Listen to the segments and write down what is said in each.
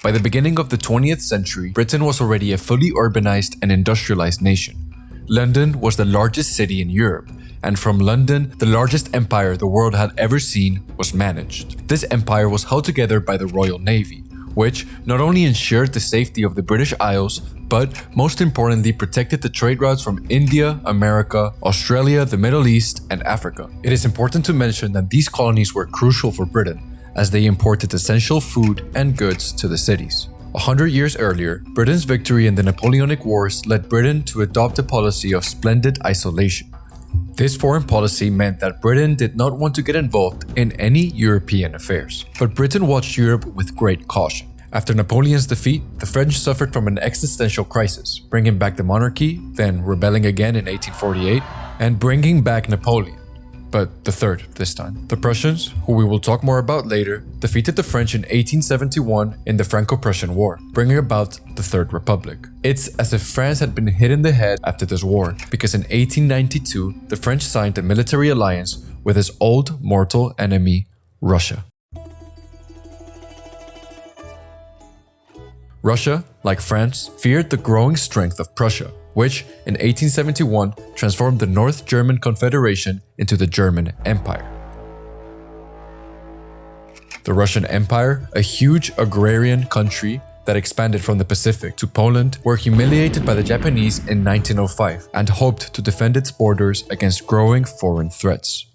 By the beginning of the 20th century, Britain was already a fully urbanized and industrialized nation. London was the largest city in Europe, and from London, the largest empire the world had ever seen was managed. This empire was held together by the Royal Navy, which not only ensured the safety of the British Isles, but most importantly protected the trade routes from India, America, Australia, the Middle East, and Africa. It is important to mention that these colonies were crucial for Britain, as they imported essential food and goods to the cities. 100 years earlier, Britain's victory in the Napoleonic Wars led Britain to adopt a policy of splendid isolation. This foreign policy meant that Britain did not want to get involved in any European affairs. But Britain watched Europe with great caution. After Napoleon's defeat, the French suffered from an existential crisis, bringing back the monarchy, then rebelling again in 1848, and bringing back Napoleon. But the third this time. The Prussians, who we will talk more about later, defeated the French in 1871 in the Franco-Prussian War, bringing about the Third Republic. It's as if France had been hit in the head after this war, because in 1892, the French signed a military alliance with his old mortal enemy, Russia. Russia, like France, feared the growing strength of Prussia, which in 1871 transformed the North German Confederation into the German Empire. The Russian Empire, a huge agrarian country that expanded from the Pacific to Poland, were humiliated by the Japanese in 1905 and hoped to defend its borders against growing foreign threats.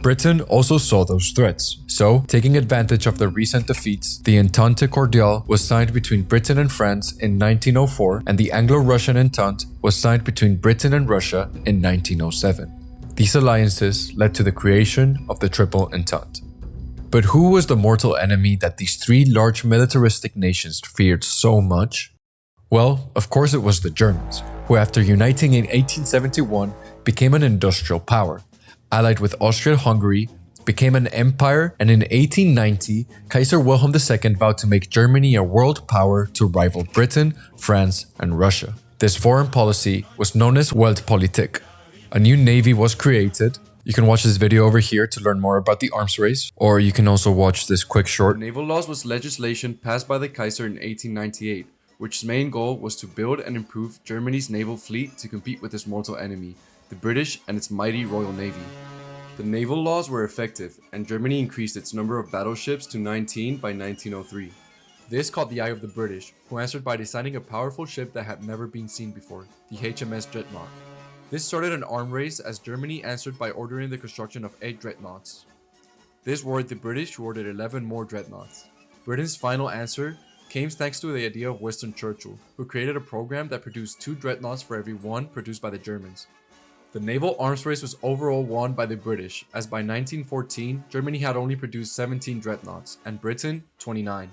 Britain also saw those threats, so, taking advantage of the recent defeats, the Entente Cordiale was signed between Britain and France in 1904, and the Anglo-Russian Entente was signed between Britain and Russia in 1907. These alliances led to the creation of the Triple Entente. But who was the mortal enemy that these three large militaristic nations feared so much? Well, of course it was the Germans, who after uniting in 1871 became an industrial power. Allied with Austria-Hungary, became an empire, and in 1890, Kaiser Wilhelm II vowed to make Germany a world power to rival Britain, France, and Russia. This foreign policy was known as Weltpolitik. A new navy was created. You can watch this video over here to learn more about the arms race, or you can also watch this quick short. Naval Laws was legislation passed by the Kaiser in 1898, which's main goal was to build and improve Germany's naval fleet to compete with its mortal enemy, the British and its mighty Royal Navy. The naval laws were effective, and Germany increased its number of battleships to 19 by 1903. This caught the eye of the British, who answered by designing a powerful ship that had never been seen before, the HMS Dreadnought. This started an arm race as Germany answered by ordering the construction of 8 dreadnoughts. This worried the British, who ordered 11 more dreadnoughts. Britain's final answer came thanks to the idea of Winston Churchill, who created a program that produced 2 dreadnoughts for every one produced by the Germans. The naval arms race was overall won by the British, as by 1914, Germany had only produced 17 dreadnoughts, and Britain 29.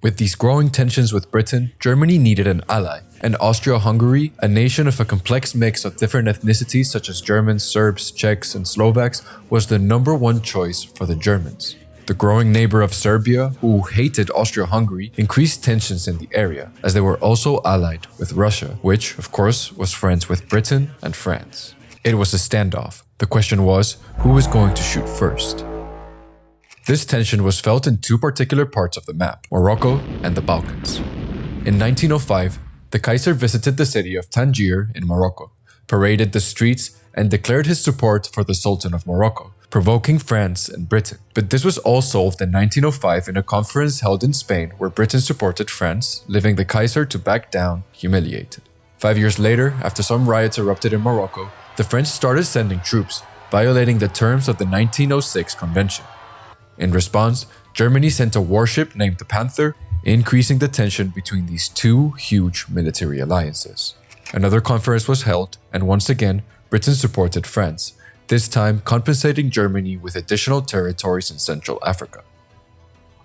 With these growing tensions with Britain, Germany needed an ally, and Austria-Hungary, a nation of a complex mix of different ethnicities such as Germans, Serbs, Czechs, and Slovaks, was the #1 choice for the Germans. The growing neighbor of Serbia, who hated Austria-Hungary, increased tensions in the area, as they were also allied with Russia, which, of course, was friends with Britain and France. It was a standoff. The question was, who was going to shoot first? This tension was felt in 2 particular parts of the map, Morocco and the Balkans. In 1905, the Kaiser visited the city of Tangier in Morocco, paraded the streets, and declared his support for the Sultan of Morocco, provoking France and Britain. But this was all solved in 1905 in a conference held in Spain where Britain supported France, leaving the Kaiser to back down, humiliated. 5 years later, after some riots erupted in Morocco, the French started sending troops, violating the terms of the 1906 convention. In response, Germany sent a warship named the Panther, increasing the tension between these 2 huge military alliances. Another conference was held, and once again, Britain supported France, this time compensating Germany with additional territories in Central Africa.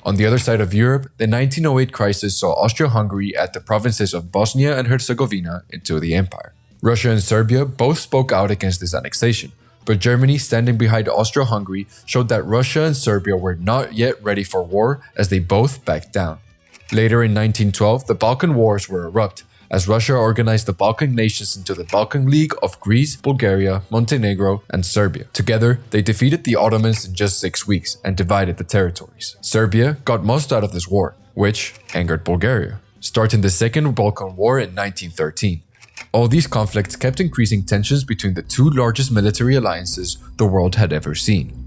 On the other side of Europe, the 1908 crisis saw Austria-Hungary add the provinces of Bosnia and Herzegovina into the empire. Russia and Serbia both spoke out against this annexation, but Germany, standing behind Austria-Hungary, showed that Russia and Serbia were not yet ready for war as they both backed down. Later in 1912, the Balkan Wars were erupt, as Russia organized the Balkan nations into the Balkan League of Greece, Bulgaria, Montenegro, and Serbia. Together, they defeated the Ottomans in just 6 weeks and divided the territories. Serbia got most out of this war, which angered Bulgaria, starting the Second Balkan War in 1913. All these conflicts kept increasing tensions between the two largest military alliances the world had ever seen.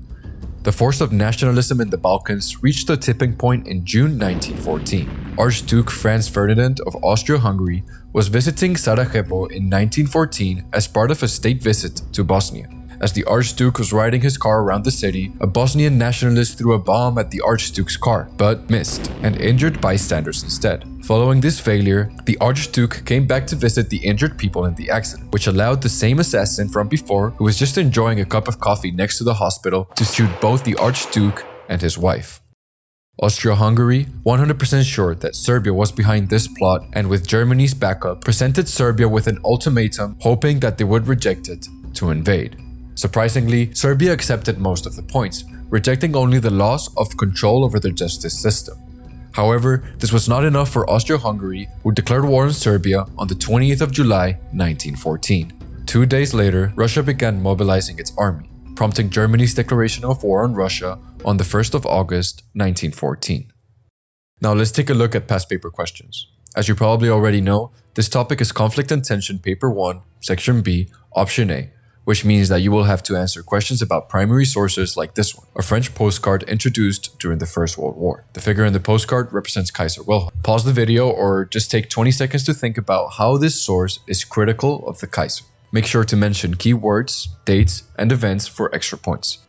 The force of nationalism in the Balkans reached a tipping point in June 1914. Archduke Franz Ferdinand of Austria-Hungary was visiting Sarajevo in 1914 as part of a state visit to Bosnia. As the Archduke was riding his car around the city, a Bosnian nationalist threw a bomb at the Archduke's car, but missed, and injured bystanders instead. Following this failure, the Archduke came back to visit the injured people in the accident, which allowed the same assassin from before, who was just enjoying a cup of coffee next to the hospital, to shoot both the Archduke and his wife. Austria-Hungary, 100% sure that Serbia was behind this plot and with Germany's backup, presented Serbia with an ultimatum, hoping that they would reject it to invade. Surprisingly, Serbia accepted most of the points, rejecting only the loss of control over their justice system. However, this was not enough for Austria-Hungary, who declared war on Serbia on the 20th of July, 1914. 2 days later, Russia began mobilizing its army, prompting Germany's declaration of war on Russia on the 1st of August, 1914. Now let's take a look at past paper questions. As you probably already know, this topic is Conflict and Tension Paper 1, Section B, Option A, which means that you will have to answer questions about primary sources like this one, a French postcard introduced during the First World War. The figure in the postcard represents Kaiser Wilhelm. Pause the video or just take 20 seconds to think about how this source is critical of the Kaiser. Make sure to mention keywords, dates, and events for extra points.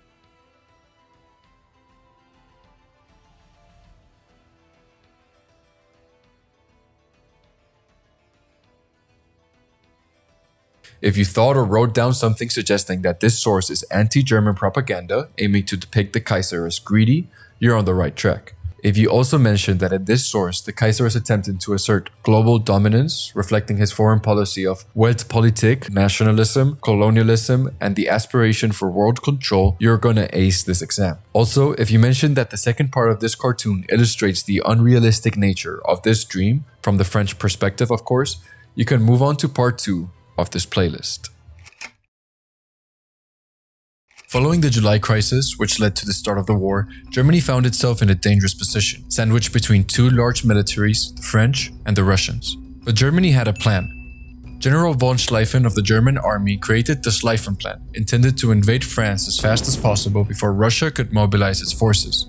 If you thought or wrote down something suggesting that this source is anti-German propaganda aiming to depict the Kaiser as greedy, you're on the right track. If you also mentioned that in this source the Kaiser is attempting to assert global dominance, reflecting his foreign policy of Weltpolitik, nationalism, colonialism, and the aspiration for world control, you're gonna ace this exam. Also, if you mentioned that the second part of this cartoon illustrates the unrealistic nature of this dream, from the French perspective of course, you can move on to part 2 of this playlist. Following the July Crisis, which led to the start of the war, Germany found itself in a dangerous position, sandwiched between two large militaries, the French and the Russians. But Germany had a plan. General von Schlieffen of the German army created the Schlieffen Plan, intended to invade France as fast as possible before Russia could mobilize its forces.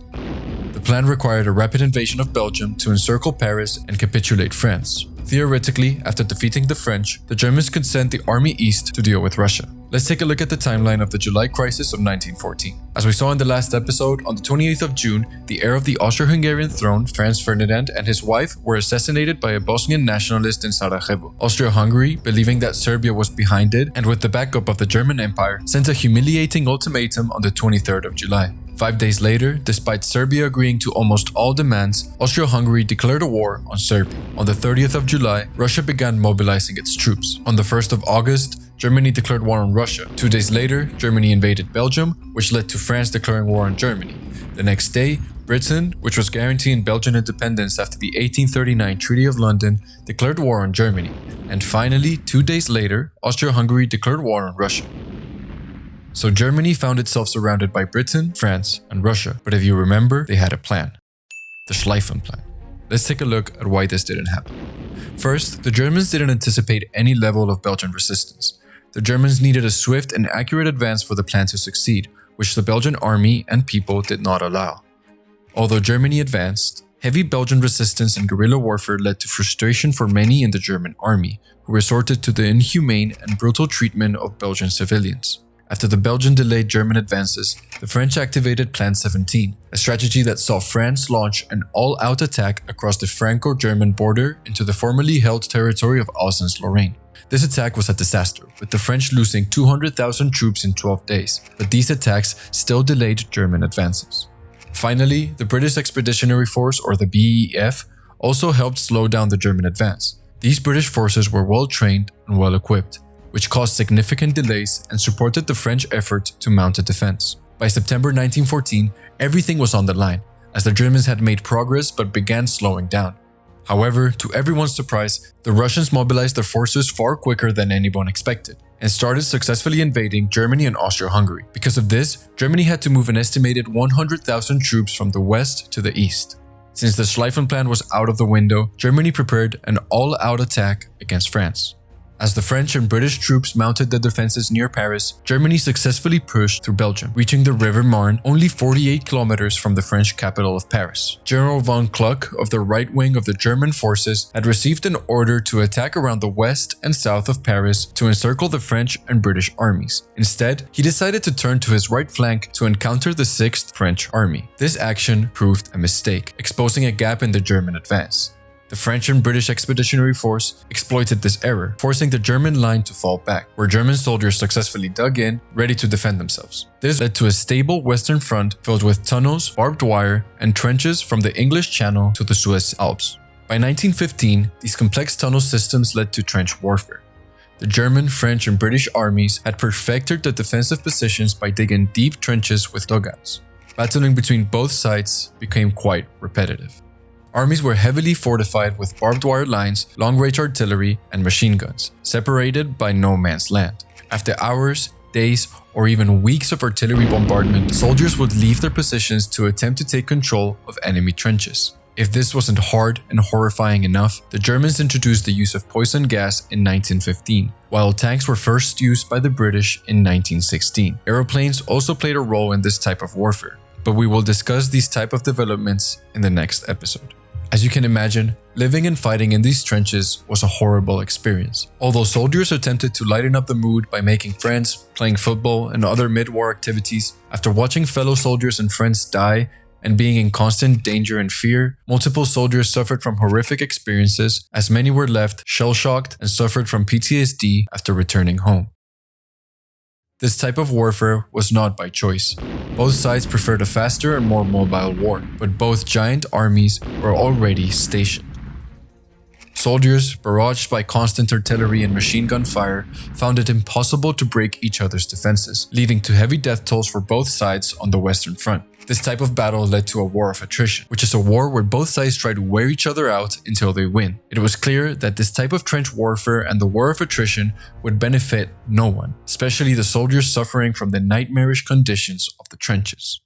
The plan required a rapid invasion of Belgium to encircle Paris and capitulate France. Theoretically, after defeating the French, the Germans could send the army east to deal with Russia. Let's take a look at the timeline of the July Crisis of 1914. As we saw in the last episode, on the 28th of June, the heir of the Austro-Hungarian throne, Franz Ferdinand, and his wife were assassinated by a Bosnian nationalist in Sarajevo. Austria-Hungary, believing that Serbia was behind it, and with the backup of the German Empire, sent a humiliating ultimatum on the 23rd of July. 5 days later, despite Serbia agreeing to almost all demands, Austria-Hungary declared a war on Serbia. On the 30th of July, Russia began mobilizing its troops. On the 1st of August, Germany declared war on Russia. 2 days later, Germany invaded Belgium, which led to France declaring war on Germany. The next day, Britain, which was guaranteeing Belgian independence after the 1839 Treaty of London, declared war on Germany. And finally, 2 days later, Austria-Hungary declared war on Russia. So Germany found itself surrounded by Britain, France, and Russia. But if you remember, they had a plan. The Schlieffen Plan. Let's take a look at why this didn't happen. First, the Germans didn't anticipate any level of Belgian resistance. The Germans needed a swift and accurate advance for the plan to succeed, which the Belgian army and people did not allow. Although Germany advanced, heavy Belgian resistance and guerrilla warfare led to frustration for many in the German army, who resorted to the inhumane and brutal treatment of Belgian civilians. After the Belgian delayed German advances, the French activated Plan 17, a strategy that saw France launch an all-out attack across the Franco-German border into the formerly held territory of Alsace-Lorraine. This attack was a disaster, with the French losing 200,000 troops in 12 days, but these attacks still delayed German advances. Finally, the British Expeditionary Force, or the BEF, also helped slow down the German advance. These British forces were well trained and well equipped, which caused significant delays and supported the French effort to mount a defense. By September 1914, everything was on the line, as the Germans had made progress but began slowing down. However, to everyone's surprise, the Russians mobilized their forces far quicker than anyone expected, and started successfully invading Germany and Austria-Hungary. Because of this, Germany had to move an estimated 100,000 troops from the west to the east. Since the Schlieffen Plan was out of the window, Germany prepared an all-out attack against France. As the French and British troops mounted the defenses near Paris, Germany successfully pushed through Belgium, reaching the River Marne only 48 kilometers from the French capital of Paris. General von Kluck of the right wing of the German forces had received an order to attack around the west and south of Paris to encircle the French and British armies. Instead, he decided to turn to his right flank to encounter the 6th French Army. This action proved a mistake, exposing a gap in the German advance. The French and British Expeditionary Force exploited this error, forcing the German line to fall back, where German soldiers successfully dug in, ready to defend themselves. This led to a stable western front filled with tunnels, barbed wire, and trenches from the English Channel to the Suez Alps. By 1915, these complex tunnel systems led to trench warfare. The German, French, and British armies had perfected the defensive positions by digging deep trenches with dugouts. Battling between both sides became quite repetitive. Armies were heavily fortified with barbed wire lines, long-range artillery, and machine guns, separated by no man's land. After hours, days, or even weeks of artillery bombardment, soldiers would leave their positions to attempt to take control of enemy trenches. If this wasn't hard and horrifying enough, the Germans introduced the use of poison gas in 1915, while tanks were first used by the British in 1916. Aeroplanes also played a role in this type of warfare, but we will discuss these type of developments in the next episode. As you can imagine, living and fighting in these trenches was a horrible experience. Although soldiers attempted to lighten up the mood by making friends, playing football, and other mid-war activities, after watching fellow soldiers and friends die and being in constant danger and fear, multiple soldiers suffered from horrific experiences, as many were left shell-shocked and suffered from PTSD after returning home. This type of warfare was not by choice. Both sides preferred a faster and more mobile war, but both giant armies were already stationed. Soldiers, barraged by constant artillery and machine gun fire, found it impossible to break each other's defenses, leading to heavy death tolls for both sides on the Western Front. This type of battle led to a war of attrition, which is a war where both sides try to wear each other out until they win. It was clear that this type of trench warfare and the war of attrition would benefit no one, especially the soldiers suffering from the nightmarish conditions of the trenches.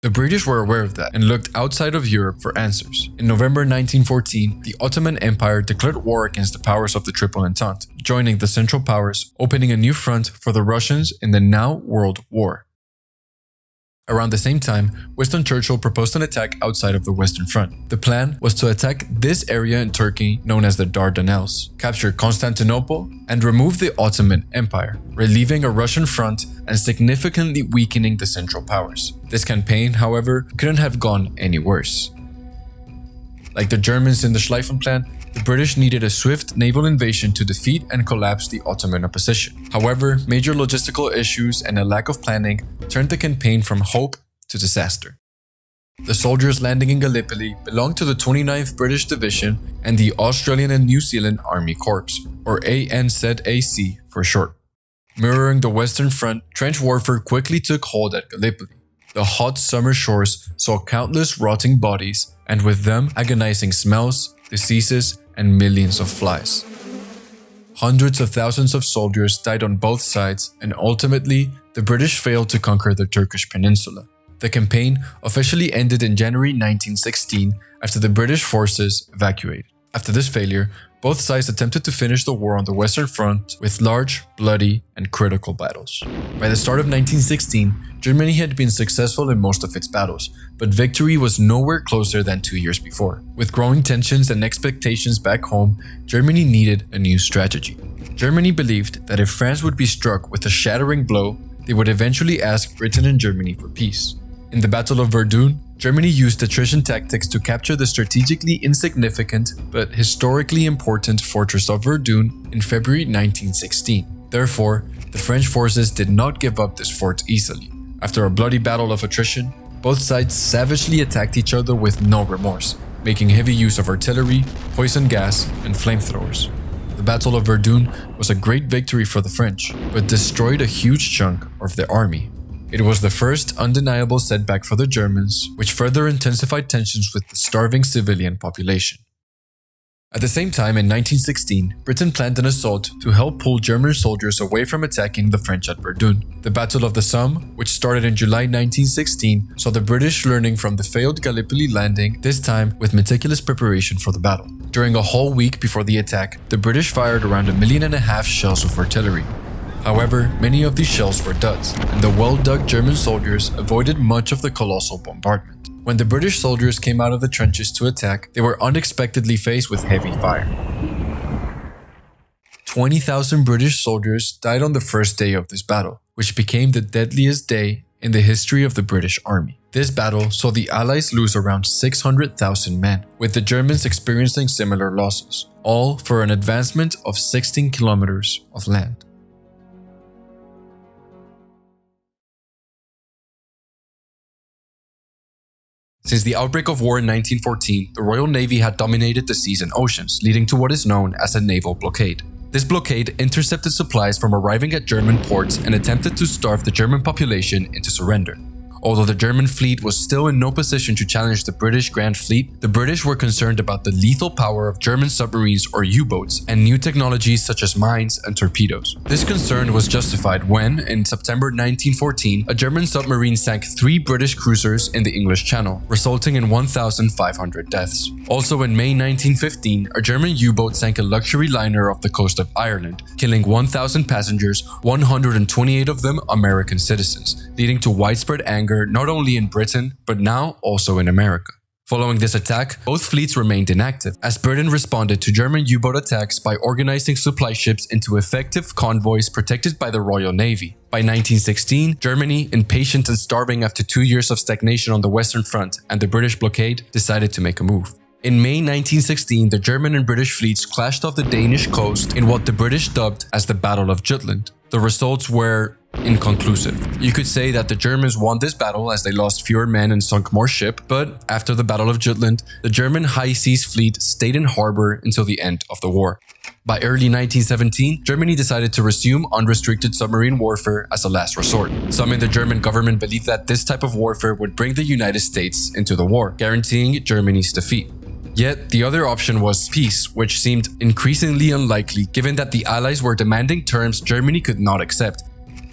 The British were aware of that and looked outside of Europe for answers. In November 1914, the Ottoman Empire declared war against the powers of the Triple Entente, joining the Central Powers, opening a new front for the Russians in the now World War. Around the same time, Winston Churchill proposed an attack outside of the Western Front. The plan was to attack this area in Turkey known as the Dardanelles, capture Constantinople, and remove the Ottoman Empire, relieving a Russian front and significantly weakening the Central Powers. This campaign, however, couldn't have gone any worse. Like the Germans in the Schlieffen Plan, the British needed a swift naval invasion to defeat and collapse the Ottoman opposition. However, major logistical issues and a lack of planning turned the campaign from hope to disaster. The soldiers landing in Gallipoli belonged to the 29th British Division and the Australian and New Zealand Army Corps, or ANZAC for short. Mirroring the Western Front, trench warfare quickly took hold at Gallipoli. The hot summer shores saw countless rotting bodies, and with them agonizing smells, diseases, and millions of flies. Hundreds of thousands of soldiers died on both sides, and ultimately, the British failed to conquer the Turkish peninsula. The campaign officially ended in January 1916 after the British forces evacuated. After this failure, both sides attempted to finish the war on the Western Front with large, bloody, and critical battles. By the start of 1916, Germany had been successful in most of its battles, but victory was nowhere closer than 2 years before. With growing tensions and expectations back home, Germany needed a new strategy. Germany believed that if France would be struck with a shattering blow, they would eventually ask Britain and Germany for peace. In the Battle of Verdun, Germany used attrition tactics to capture the strategically insignificant but historically important fortress of Verdun in February 1916. Therefore, the French forces did not give up this fort easily. After a bloody battle of attrition, both sides savagely attacked each other with no remorse, making heavy use of artillery, poison gas, and flamethrowers. The Battle of Verdun was a great victory for the French, but destroyed a huge chunk of their army. It was the first undeniable setback for the Germans, which further intensified tensions with the starving civilian population. At the same time, in 1916, Britain planned an assault to help pull German soldiers away from attacking the French at Verdun. The Battle of the Somme, which started in July 1916, saw the British learning from the failed Gallipoli landing, this time with meticulous preparation for the battle. During a whole week before the attack, the British fired around 1.5 million shells of artillery. However, many of these shells were duds, and the well-dug German soldiers avoided much of the colossal bombardment. When the British soldiers came out of the trenches to attack, they were unexpectedly faced with heavy fire. 20,000 British soldiers died on the first day of this battle, which became the deadliest day in the history of the British Army. This battle saw the Allies lose around 600,000 men, with the Germans experiencing similar losses, all for an advancement of 16 kilometers of land. Since the outbreak of war in 1914, the Royal Navy had dominated the seas and oceans, leading to what is known as a naval blockade. This blockade intercepted supplies from arriving at German ports and attempted to starve the German population into surrender. Although the German fleet was still in no position to challenge the British Grand Fleet, the British were concerned about the lethal power of German submarines or U-boats and new technologies such as mines and torpedoes. This concern was justified when, in September 1914, a German submarine sank 3 British cruisers in the English Channel, resulting in 1,500 deaths. Also in May 1915, a German U-boat sank a luxury liner off the coast of Ireland, killing 1,000 passengers, 128 of them American citizens, leading to widespread anger not only in Britain, but now also in America. Following this attack, both fleets remained inactive, as Britain responded to German U-boat attacks by organizing supply ships into effective convoys protected by the Royal Navy. By 1916, Germany, impatient and starving after 2 years of stagnation on the Western Front and the British blockade, decided to make a move. In May 1916, the German and British fleets clashed off the Danish coast in what the British dubbed as the Battle of Jutland. The results were inconclusive. You could say that the Germans won this battle as they lost fewer men and sunk more ships, but after the Battle of Jutland, the German high seas fleet stayed in harbor until the end of the war. By early 1917, Germany decided to resume unrestricted submarine warfare as a last resort. Some in the German government believed that this type of warfare would bring the United States into the war, guaranteeing Germany's defeat. Yet, the other option was peace, which seemed increasingly unlikely given that the Allies were demanding terms Germany could not accept.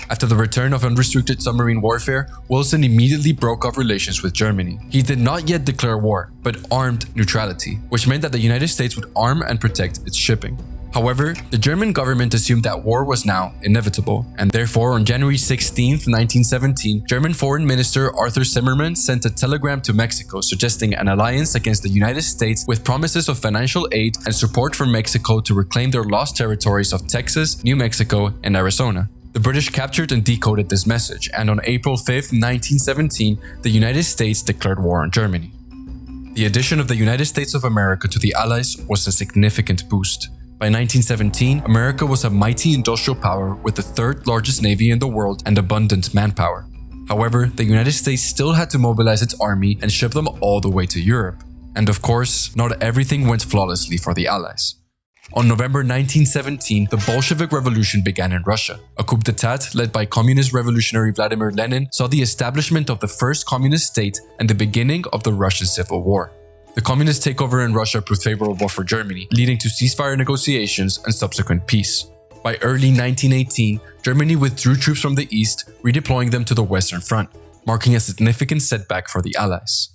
After the return of unrestricted submarine warfare, Wilson immediately broke off relations with Germany. He did not yet declare war, but armed neutrality, which meant that the United States would arm and protect its shipping. However, the German government assumed that war was now inevitable, and therefore on January 16, 1917, German Foreign Minister Arthur Zimmermann sent a telegram to Mexico suggesting an alliance against the United States with promises of financial aid and support for Mexico to reclaim their lost territories of Texas, New Mexico, and Arizona. The British captured and decoded this message, and on April 5, 1917, the United States declared war on Germany. The addition of the United States of America to the Allies was a significant boost. By 1917, America was a mighty industrial power with the third largest navy in the world and abundant manpower. However, the United States still had to mobilize its army and ship them all the way to Europe. And of course, not everything went flawlessly for the Allies. On November 1917, the Bolshevik Revolution began in Russia. A coup d'etat led by communist revolutionary Vladimir Lenin saw the establishment of the first communist state and the beginning of the Russian Civil War. The communist takeover in Russia proved favorable for Germany, leading to ceasefire negotiations and subsequent peace. By early 1918, Germany withdrew troops from the east, redeploying them to the Western Front, marking a significant setback for the Allies.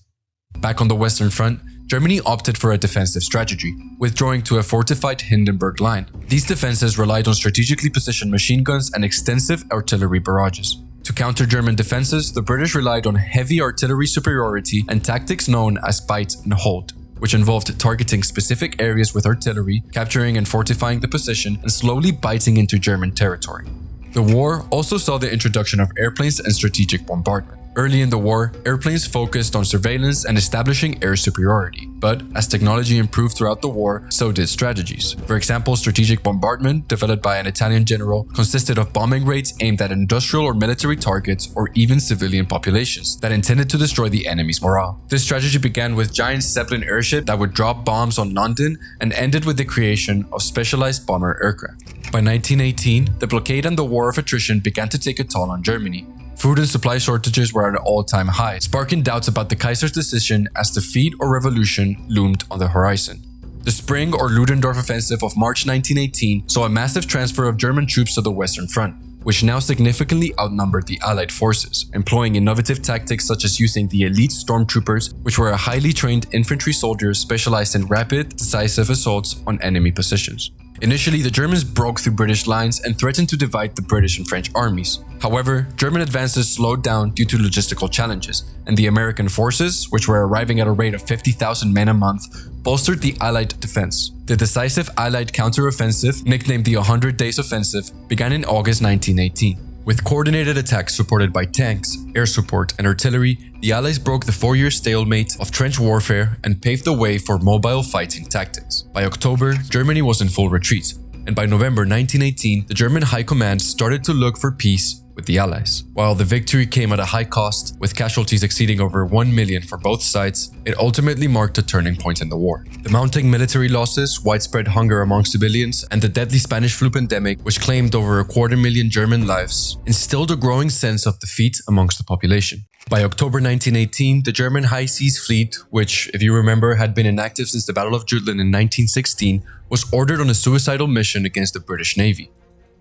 Back on the Western Front, Germany opted for a defensive strategy, withdrawing to a fortified Hindenburg Line. These defenses relied on strategically positioned machine guns and extensive artillery barrages. To counter German defenses, the British relied on heavy artillery superiority and tactics known as bite and hold, which involved targeting specific areas with artillery, capturing and fortifying the position, and slowly biting into German territory. The war also saw the introduction of airplanes and strategic bombardment. Early in the war, airplanes focused on surveillance and establishing air superiority, but as technology improved throughout the war, so did strategies. For example, strategic bombardment, developed by an Italian general, consisted of bombing raids aimed at industrial or military targets or even civilian populations that intended to destroy the enemy's morale. This strategy began with giant Zeppelin airships that would drop bombs on London and ended with the creation of specialized bomber aircraft. By 1918, the blockade and the War of Attrition began to take a toll on Germany. Food and supply shortages were at an all-time high, sparking doubts about the Kaiser's decision as defeat or revolution loomed on the horizon. The Spring or Ludendorff Offensive of March 1918 saw a massive transfer of German troops to the Western Front, which now significantly outnumbered the Allied forces, employing innovative tactics such as using the elite stormtroopers, which were a highly trained infantry soldiers specialized in rapid, decisive assaults on enemy positions. Initially, the Germans broke through British lines and threatened to divide the British and French armies. However, German advances slowed down due to logistical challenges, and the American forces, which were arriving at a rate of 50,000 men a month, bolstered the Allied defense. The decisive Allied counteroffensive, nicknamed the 100 Days Offensive, began in August 1918. With coordinated attacks supported by tanks, air support, and artillery, the Allies broke the 4-year stalemate of trench warfare and paved the way for mobile fighting tactics. By October, Germany was in full retreat, and by November 1918, the German High Command started to look for peace with the Allies. While the victory came at a high cost, with casualties exceeding over 1 million for both sides, it ultimately marked a turning point in the war. The mounting military losses, widespread hunger among civilians, and the deadly Spanish flu pandemic, which claimed over 250,000 German lives, instilled a growing sense of defeat amongst the population. By October 1918, the German High Seas Fleet, which, if you remember, had been inactive since the Battle of Jutland in 1916, was ordered on a suicidal mission against the British Navy.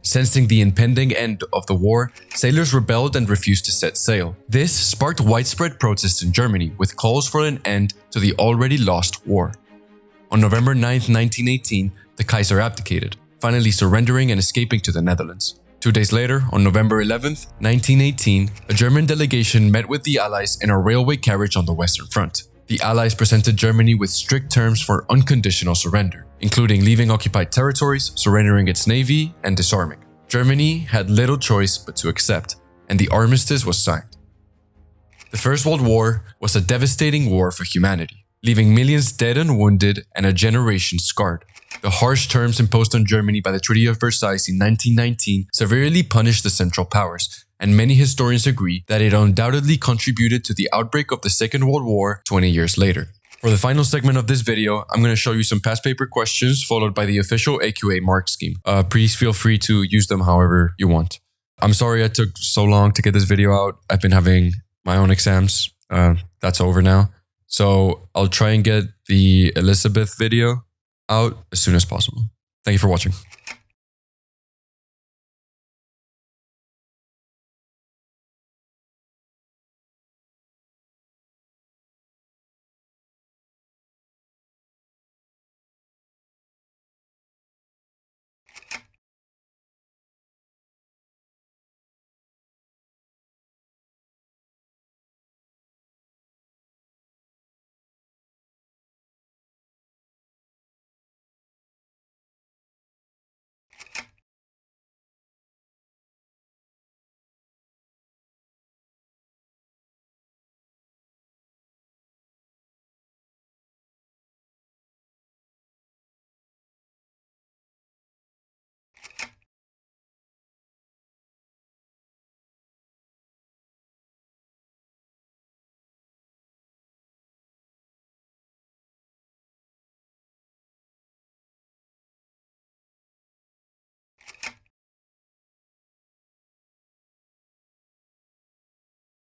Sensing the impending end of the war, sailors rebelled and refused to set sail. This sparked widespread protests in Germany, with calls for an end to the already lost war. On November 9, 1918, the Kaiser abdicated, finally surrendering and escaping to the Netherlands. 2 days later, on November 11, 1918, a German delegation met with the Allies in a railway carriage on the Western Front. The Allies presented Germany with strict terms for unconditional surrender, including leaving occupied territories, surrendering its navy, and disarming. Germany had little choice but to accept, and the Armistice was signed. The First World War was a devastating war for humanity, leaving millions dead and wounded and a generation scarred. The harsh terms imposed on Germany by the Treaty of Versailles in 1919 severely punished the Central Powers, and many historians agree that it undoubtedly contributed to the outbreak of the Second World War 20 years later. For the final segment of this video, I'm going to show you some past paper questions followed by the official AQA mark scheme. Please feel free to use them however you want. I'm sorry I took so long to get this video out. I've been having my own exams. That's over now. So I'll try and get the Elizabeth video out as soon as possible. Thank you for watching.